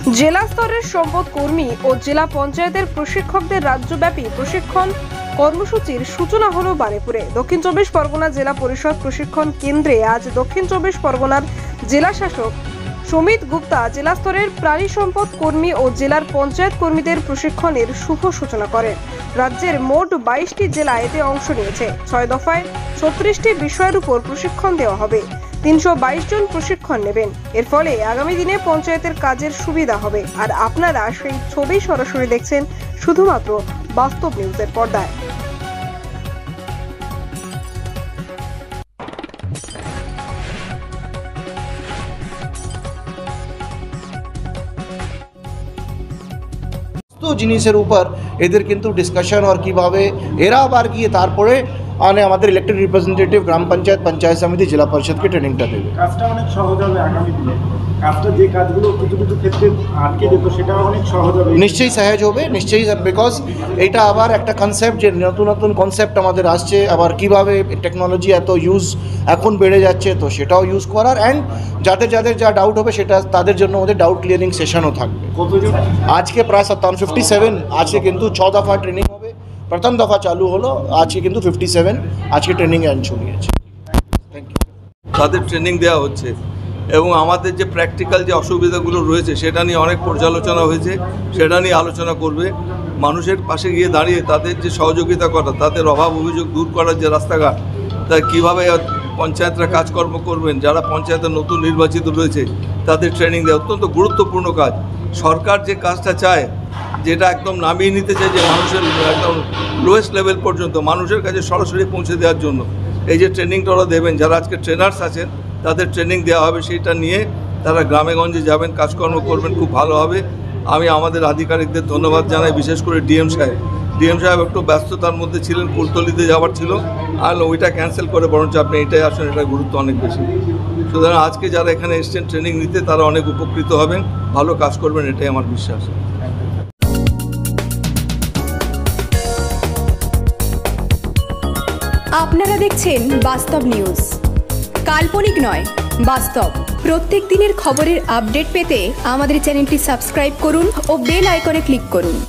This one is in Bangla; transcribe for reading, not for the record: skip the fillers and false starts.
জেলা স্তরের সম্পদ কর্মী ও জেলা পঞ্চায়েতের প্রশিক্ষকদের রাজ্যব্যাপী প্রশিক্ষণ কর্মসূচির সূচনা হলো বারেপুরে। দক্ষিণ চব্বিশ পরগনা জেলা পরিষদ প্রশিক্ষণ কেন্দ্রে আজ দক্ষিণ চব্বিশ পরগনার জেলা শাসক সমিত গুপ্তা জেলা স্তরের প্রাণী সম্পদ কর্মী ও জেলার পঞ্চায়েত কর্মীদের প্রশিক্ষণের শুভ সূচনা করেন। রাজ্যের মোট 22টি জেলা এতে অংশ নিয়েছে। 6 দফায় 36টি বিষয়ের উপর প্রশিক্ষণ দেওয়া হবে। 322 জন প্রশিক্ষণ নেবেন। এর ফলে আগামী দিনে পঞ্চায়েতের কাজের সুবিধা হবে। আর আপনারা সেই ছবি সরাসরি দেখছেন শুধুমাত্র বাস্তব নিউজের পর্দায়। তো জিনিসের উপর এদের কিন্তু ডিসকাশন আর কিভাবে এরা আবার গিয়ে তারপরে আমাদের ইলেক্টেড রিপ্রেজেন্টেটিভ গ্রাম পঞ্চায়েত পঞ্চায়েত সমিতি জেলা পরিষদকে ট্রেনিংটা দেবে। কাজটা অনেক সহজ হবে আগামী দিনে। কাজটা যে কাজগুলো কিছু কিছু ক্ষেত্রে আটকে যেত সেটা অনেক সহজ হবে। নিশ্চয়ই সহজ হবে, নিশ্চয়ই, বিকজ এটা আবার একটা কনসেপ্ট, যে নতুন নতুন কনসেপ্ট আমাদের আসছে, আবার কিভাবে টেকনোলজি এত ইউজ এখন বেড়ে যাচ্ছে, তো সেটাও ইউজ করার, অ্যান্ড যাদের যাদের যা ডাউট হবে সেটা তাদের জন্য আমাদের ডাউট ক্লিয়ারিং সেশনও থাকবে। কতজন? আজকে প্রায় 57 আজকে কিন্তু 6 দফা ট্রেনিং হবে। প্রথম দফা চালু হলো, আজকে কিন্তু 57 আজকে ট্রেনিং শুরু হয়েছে। Thank you. তাদের ট্রেনিং দেওয়া হচ্ছে এবং আমাদের যে প্র্যাকটিক্যাল যে অসুবিধাগুলো রয়েছে সেটা নিয়ে অনেক পর্যালোচনা হয়েছে, সেটা নিয়ে আলোচনা করবে। মানুষের পাশে গিয়ে দাঁড়িয়ে তাদের যে সহযোগিতা করা, তাদের অভাব অভিযোগ দূর করার যে রাস্তাঘাট, তা কীভাবে পঞ্চায়েতরা কাজকর্ম করবেন, যারা পঞ্চায়েতের নতুন নির্বাচিত রয়েছে তাদের ট্রেনিং দেওয়া অত্যন্ত গুরুত্বপূর্ণ কাজ। সরকার যে কাজটা চায়, যেটা একদম নামিয়ে নিতে চায়, যে মানুষের একদম লোয়েস্ট লেভেল পর্যন্ত মানুষের কাছে সরাসরি পৌঁছে দেওয়ার জন্য এই যে ট্রেনিংটা ওরা দেবেন, যারা আজকে ট্রেনার্স আছেন তাদের ট্রেনিং দেওয়া হবে, সেইটা নিয়ে তারা গ্রামে গঞ্জে যাবেন, কাজকর্ম করবেন, খুব ভালো হবে। আমি আমাদের আধিকারিকদের ধন্যবাদ জানাই, বিশেষ করে ডিএম সাহেব একটু ব্যস্ততার মধ্যে ছিলেন, কুলতলিতে যাওয়ার ছিল, আর ওইটা ক্যান্সেল করে বরঞ্চ আপনি এটাই আসুন, এটার গুরুত্ব অনেক বেশি। সুতরাং আজকে যারা এখানে এসছেন ট্রেনিং নিতে তারা অনেক উপকৃত হবেন, ভালো কাজ করবেন, এটাই আমার বিশ্বাস। আপনারা দেখছেন বাস্তব নিউজ, কাল্পনিক নয়, বাস্তব। প্রত্যেক দিনের খবরের আপডেট পেতে আমাদের চ্যানেলটি সাবস্ক্রাইব করুন ও বেল আইকনে ক্লিক করুন।